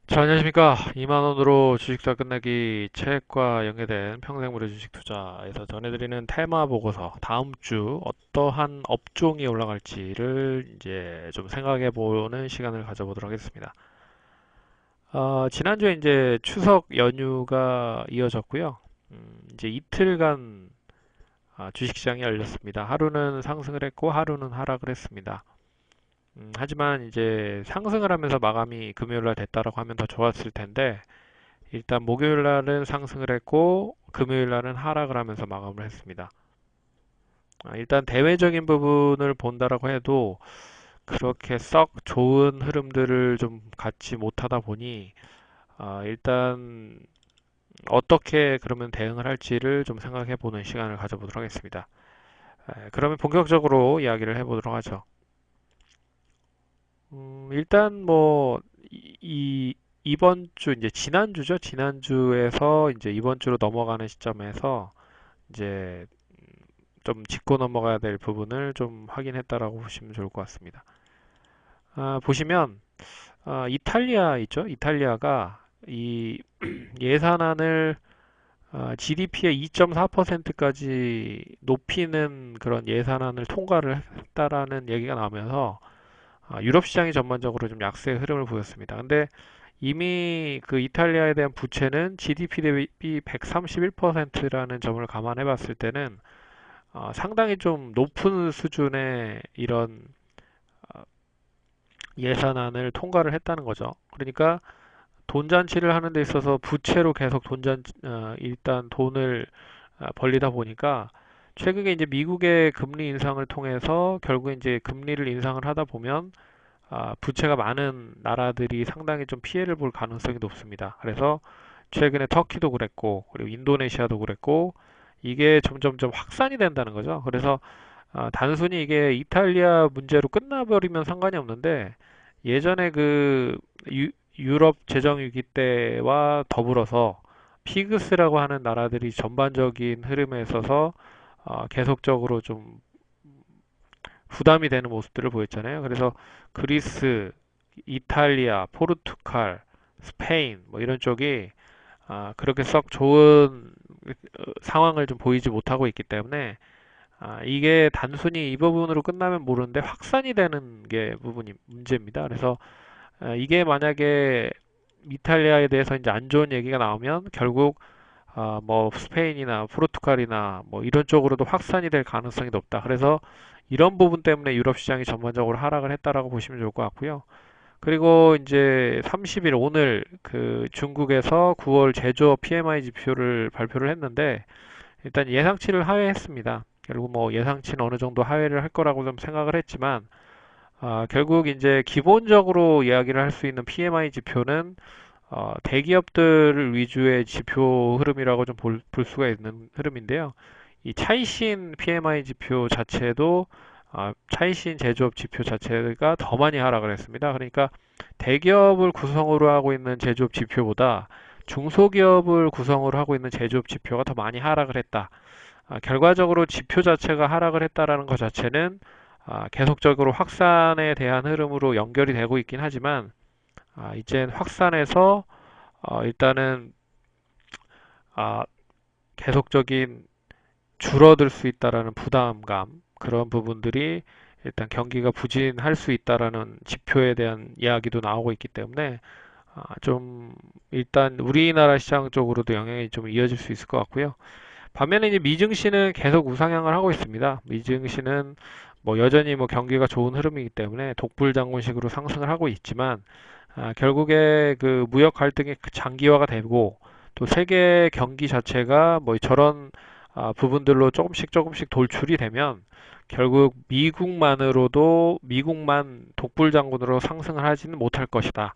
자, 안녕하십니까. 2만원으로 주식사 끝내기 책과 연계된 평생무료 주식 투자에서 전해드리는 테마 보고서, 다음 주 어떠한 업종이 올라갈지를 이제 좀 생각해 보는 시간을 가져보도록 하겠습니다. 지난주에 이제 추석 연휴가 이어졌고요. 이제 이틀간 주식시장이 열렸습니다. 하루는 상승을 했고, 하루는 하락을 했습니다. 하지만 이제 상승을 하면서 마감이 금요일 날 됐다라고 하면 더 좋았을 텐데, 일단 목요일 날은 상승을 했고 금요일 날은 하락을 하면서 마감을 했습니다. 일단 대외적인 부분을 본다라고 해도 그렇게 썩 좋은 흐름들을 좀 갖지 못하다 보니 일단 어떻게 그러면 대응을 할지를 좀 생각해 보는 시간을 가져보도록 하겠습니다. 그러면 본격적으로 이야기를 해보도록 하죠. 일단 뭐 이번 주 이제 지난주죠. 지난주에서 이제 이번 주로 넘어가는 시점에서 이제 좀 짚고 넘어가야 될 부분을 좀 확인했다라고 보시면 좋을 것 같습니다. 보시면 이탈리아 있죠? 이탈리아가 이 예산안을 GDP의 2.4%까지 높이는 그런 예산안을 통과를 했다라는 얘기가 나오면서 유럽 시장이 전반적으로 좀 약세의 흐름을 보였습니다. 근데 이미 그 이탈리아에 대한 부채는 GDP 대비 131%라는 점을 감안해 봤을 때는 상당히 좀 높은 수준의 이런 어, 예산안을 통과를 했다는 거죠. 그러니까 돈잔치를 하는 데 있어서 부채로 계속 일단 돈을 벌리다 보니까 최근에 이제 미국의 금리 인상을 통해서 결국 이제 금리를 인상을 하다 보면 부채가 많은 나라들이 상당히 좀 피해를 볼 가능성이 높습니다. 그래서 최근에 터키도 그랬고, 그리고 인도네시아도 그랬고, 이게 점점 좀 확산이 된다는 거죠. 그래서 단순히 이게 이탈리아 문제로 끝나버리면 상관이 없는데 예전에 그 유럽 재정 위기 때와 더불어서 피그스라고 하는 나라들이 전반적인 흐름에 있어서 계속적으로 좀 부담이 되는 모습들을 보였잖아요. 그래서 그리스, 이탈리아, 포르투갈, 스페인 뭐 이런 쪽이 그렇게 썩 좋은 상황을 좀 보이지 못하고 있기 때문에 이게 단순히 이 부분으로 끝나면 모르는데 확산이 되는 게 부분이 문제입니다. 그래서 이게 만약에 이탈리아에 대해서 이제 안 좋은 얘기가 나오면 결국 뭐 스페인이나 포르투갈이나 뭐 이런 쪽으로도 확산이 될 가능성이 높다. 그래서 이런 부분 때문에 유럽 시장이 전반적으로 하락을 했다라고 보시면 좋을 것 같고요. 그리고 이제 30일 오늘 그 중국에서 9월 제조업 PMI 지표를 발표를 했는데 일단 예상치를 하회했습니다. 결국 뭐 예상치는 어느 정도 하회를 할 거라고 좀 생각을 했지만 결국 이제 기본적으로 이야기를 할 수 있는 PMI 지표는 대기업들 위주의 지표 흐름이라고 좀 볼 수가 있는 흐름인데요. 이 차이신 PMI 지표 자체도 차이신 제조업 지표 자체가 더 많이 하락을 했습니다. 그러니까 대기업을 구성으로 하고 있는 제조업 지표보다 중소기업을 구성으로 하고 있는 제조업 지표가 더 많이 하락을 했다. 결과적으로 지표 자체가 하락을 했다라는 것 자체는 계속적으로 확산에 대한 흐름으로 연결이 되고 있긴 하지만 이젠 확산해서 일단은 아, 계속적인 줄어들 수 있다라는 부담감 그런 부분들이 일단 경기가 부진할 수 있다라는 지표에 대한 이야기도 나오고 있기 때문에 좀 일단 우리나라 시장 쪽으로도 영향이 좀 이어질 수 있을 것 같고요. 반면에 이제 미증시는 계속 우상향을 하고 있습니다. 미증시는 뭐 여전히 뭐 경기가 좋은 흐름이기 때문에 독불장군식으로 상승을 하고 있지만 결국에 그 무역 갈등이 장기화가 되고 또 세계 경기 자체가 뭐 저런 부분들로 조금씩 조금씩 돌출이 되면 결국 미국만으로도 미국만 독불장군으로 상승을 하지는 못할 것이다.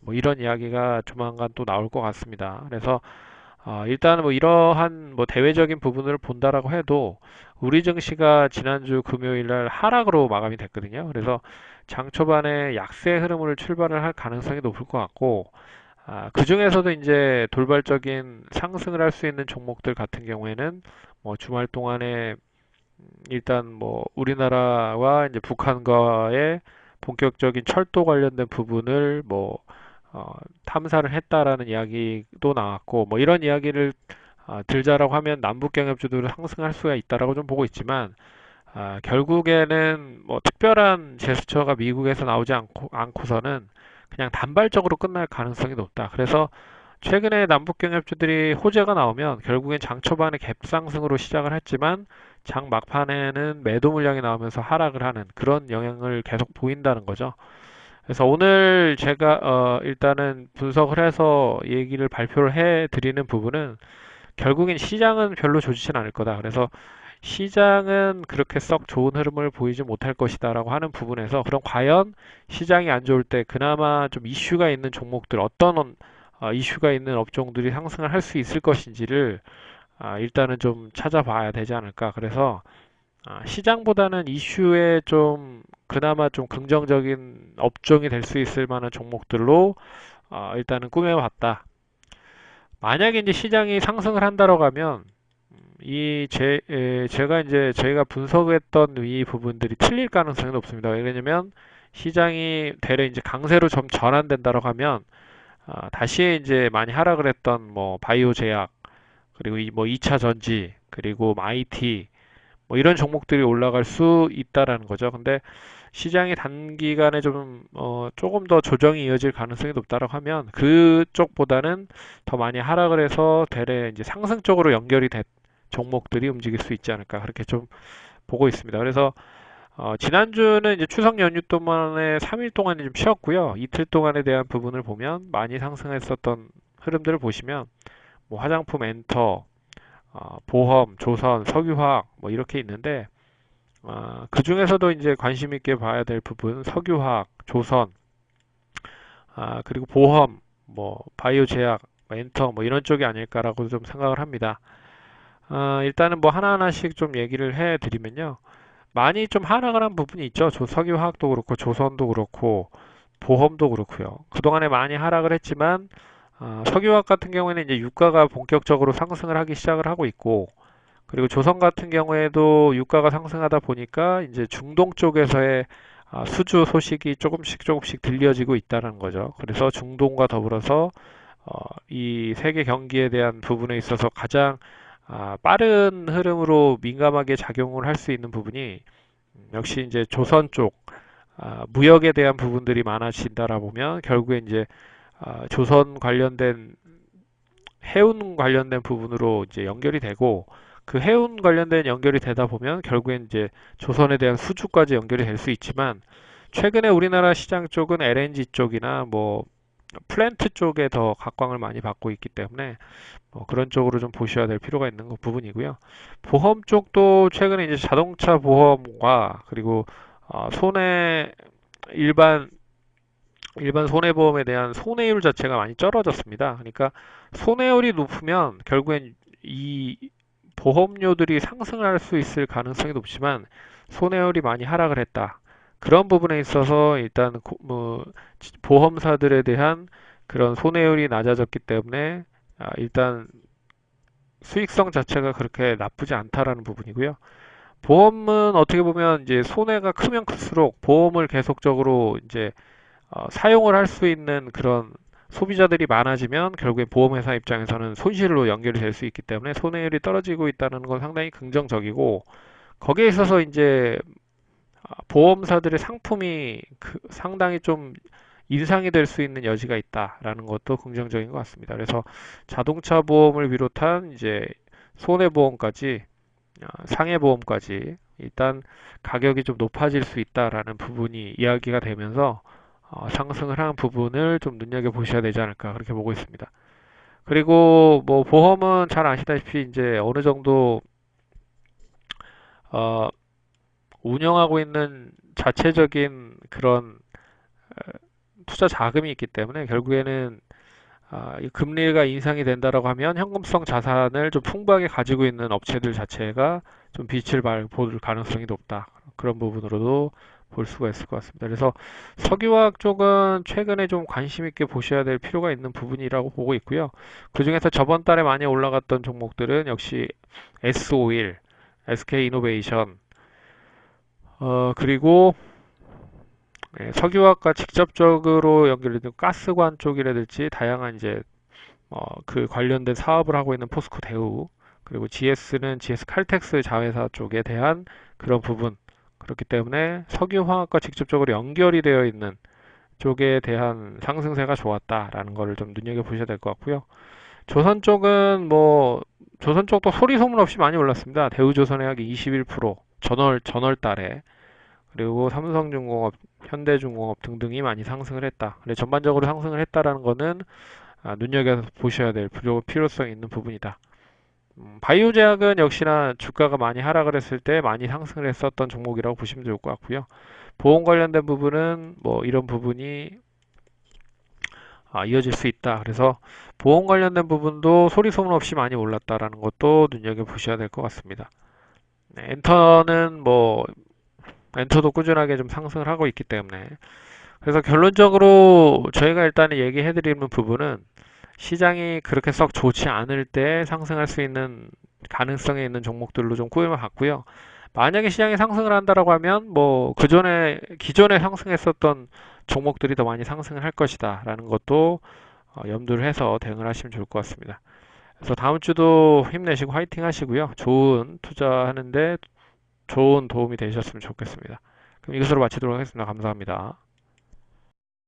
뭐 이런 이야기가 조만간 또 나올 것 같습니다. 그래서 일단은 뭐 이러한 뭐 대외적인 부분을 본다라고 해도 우리 증시가 지난주 금요일 날 하락으로 마감이 됐거든요. 그래서 장 초반에 약세 흐름을 출발을 할 가능성이 높을 것 같고, 그 중에서도 이제 돌발적인 상승을 할 수 있는 종목들 같은 경우에는 뭐 주말 동안에 일단 뭐 우리나라와 이제 북한과의 본격적인 철도 관련된 부분을 뭐 어, 탐사를 했다라는 이야기도 나왔고, 뭐 이런 이야기를 들자라고 하면 남북 경협주들을 상승할 수가 있다라고 좀 보고 있지만, 결국에는 뭐 특별한 제스처가 미국에서 나오지 않고서는 그냥 단발적으로 끝날 가능성이 높다. 그래서 최근에 남북 경협주들이 호재가 나오면 결국엔 장 초반에 갭상승으로 시작을 했지만 장 막판에는 매도 물량이 나오면서 하락을 하는 그런 영향을 계속 보인다는 거죠. 그래서 오늘 제가 일단은 분석을 해서 얘기를 발표를 해 드리는 부분은 결국엔 시장은 별로 좋지는 않을 거다. 그래서 시장은 그렇게 썩 좋은 흐름을 보이지 못할 것이다라고 하는 부분에서 그럼 과연 시장이 안 좋을 때 그나마 좀 이슈가 있는 종목들 어떤 이슈가 있는 업종들이 상승을 할 수 있을 것인지를 일단은 좀 찾아봐야 되지 않을까. 그래서 시장보다는 이슈에 좀 그나마 좀 긍정적인 업종이 될 수 있을 만한 종목들로 일단은 꾸며봤다. 만약에 이제 시장이 상승을 한다고 하면 제가 이제 저희가 분석했던 이 부분들이 틀릴 가능성이 높습니다. 왜냐면 시장이 대략 이제 강세로 좀 전환된다고 하면 다시 이제 많이 하락을 했던 뭐 바이오 제약 그리고 뭐 2차 전지 그리고 뭐 IT 뭐 이런 종목들이 올라갈 수 있다라는 거죠. 근데 시장이 단기간에 좀 조금 더 조정이 이어질 가능성이 높다라고 하면 그쪽보다는 더 많이 하락을 해서 대략 이제 상승 쪽으로 연결이 된 종목들이 움직일 수 있지 않을까 그렇게 좀 보고 있습니다. 그래서 지난주는 이제 추석 연휴 동안에 3일 동안 좀 쉬었고요. 이틀 동안에 대한 부분을 보면 많이 상승했었던 흐름들을 보시면 뭐 화장품, 엔터, 보험, 조선, 석유화학 뭐 이렇게 있는데 그 중에서도 이제 관심 있게 봐야 될 부분 석유화학, 조선, 그리고 보험, 뭐 바이오 제약, 뭐 엔터 뭐 이런 쪽이 아닐까라고 좀 생각을 합니다. 일단은 뭐 하나하나씩 좀 얘기를 해 드리면요. 많이 좀 하락을 한 부분이 있죠. 석유화학도 그렇고 조선도 그렇고 보험도 그렇고요. 그동안에 많이 하락을 했지만 석유화학 같은 경우에는 이제 유가가 본격적으로 상승을 하기 시작을 하고 있고 그리고 조선 같은 경우에도 유가가 상승하다 보니까 이제 중동 쪽에서의 수주 소식이 조금씩 들려지고 있다는 거죠. 그래서 중동과 더불어서 이 세계 경기에 대한 부분에 있어서 가장 빠른 흐름으로 민감하게 작용을 할 수 있는 부분이 역시 이제 조선 쪽 무역에 대한 부분들이 많아진다라 보면 결국에 이제 조선 관련된 해운 관련된 부분으로 이제 연결이 되고 그 해운 관련된 연결이 되다 보면 결국엔 이제 조선에 대한 수주까지 연결이 될 수 있지만 최근에 우리나라 시장 쪽은 LNG 쪽이나 뭐 플랜트 쪽에 더 각광을 많이 받고 있기 때문에 뭐 그런 쪽으로 좀 보셔야 될 필요가 있는 부분이고요. 보험 쪽도 최근에 이제 자동차 보험과 그리고 손해 일반 손해보험에 대한 손해율 자체가 많이 떨어졌습니다. 그러니까 손해율이 높으면 결국엔 이 보험료들이 상승을 할 수 있을 가능성이 높지만 손해율이 많이 하락을 했다. 그런 부분에 있어서 일단 뭐 보험사들에 대한 그런 손해율이 낮아졌기 때문에 일단 수익성 자체가 그렇게 나쁘지 않다라는 부분이고요. 보험은 어떻게 보면 이제 손해가 크면 클수록 보험을 계속적으로 이제 사용을 할 수 있는 그런 소비자들이 많아지면 결국에 보험회사 입장에서는 손실로 연결이 될 수 있기 때문에 손해율이 떨어지고 있다는 건 상당히 긍정적이고 거기에 있어서 이제 보험사들의 상품이 상당히 좀 인상이 될 수 있는 여지가 있다라는 것도 긍정적인 것 같습니다. 그래서 자동차 보험을 비롯한 이제 손해보험까지 상해보험까지 일단 가격이 좀 높아질 수 있다라는 부분이 이야기가 되면서 상승을 한 부분을 좀 눈여겨보셔야 되지 않을까 그렇게 보고 있습니다. 그리고 뭐 보험은 잘 아시다시피 이제 어느 정도 어, 운영하고 있는 자체적인 그런 투자 자금이 있기 때문에 결국에는 이 금리가 인상이 된다라고 하면 현금성 자산을 좀 풍부하게 가지고 있는 업체들 자체가 좀 빛을 볼 가능성이 높다. 그런 부분으로도 볼 수가 있을 것 같습니다. 그래서 석유화학 쪽은 최근에 좀 관심 있게 보셔야 될 필요가 있는 부분이라고 보고 있고요. 그중에서 저번 달에 많이 올라갔던 종목들은 역시 S-오일, SK이노베이션, 그리고 석유화학과 직접적으로 연결된 가스관 쪽이라든지 다양한 이제 그 관련된 사업을 하고 있는 포스코 대우, 그리고 GS는 GS 칼텍스 자회사 쪽에 대한 그런 부분. 그렇기 때문에 석유화학과 직접적으로 연결이 되어 있는 쪽에 대한 상승세가 좋았다라는 거를 좀 눈여겨보셔야 될 것 같고요. 조선 쪽은 조선 쪽도 소리 소문 없이 많이 올랐습니다. 대우조선의 약 21%, 전월 달에. 그리고 삼성중공업, 현대중공업 등등이 많이 상승을 했다. 근데 전반적으로 상승을 했다라는 거는 눈여겨보셔야 될 필요성이 있는 부분이다. 바이오제약은 역시나 주가가 많이 하락을 했을 때 많이 상승을 했었던 종목이라고 보시면 좋을 것 같고요. 보험 관련된 부분은 이런 부분이 이어질 수 있다. 그래서 보험 관련된 부분도 소리 소문 없이 많이 올랐다라는 것도 눈여겨보셔야 될 것 같습니다. 네, 엔터도 꾸준하게 좀 상승을 하고 있기 때문에 그래서 결론적으로 저희가 일단은 얘기해드리는 부분은 시장이 그렇게 썩 좋지 않을 때 상승할 수 있는 가능성이 있는 종목들로 좀 꾸며 봤고요. 만약에 시장이 상승을 한다라고 하면 기존에 상승했었던 종목들이 더 많이 상승을 할 것이다 라는 것도 염두를 해서 대응을 하시면 좋을 것 같습니다. 그래서 다음 주도 힘내시고 화이팅 하시고요. 좋은 투자하는데 좋은 도움이 되셨으면 좋겠습니다. 그럼 이것으로 마치도록 하겠습니다. 감사합니다.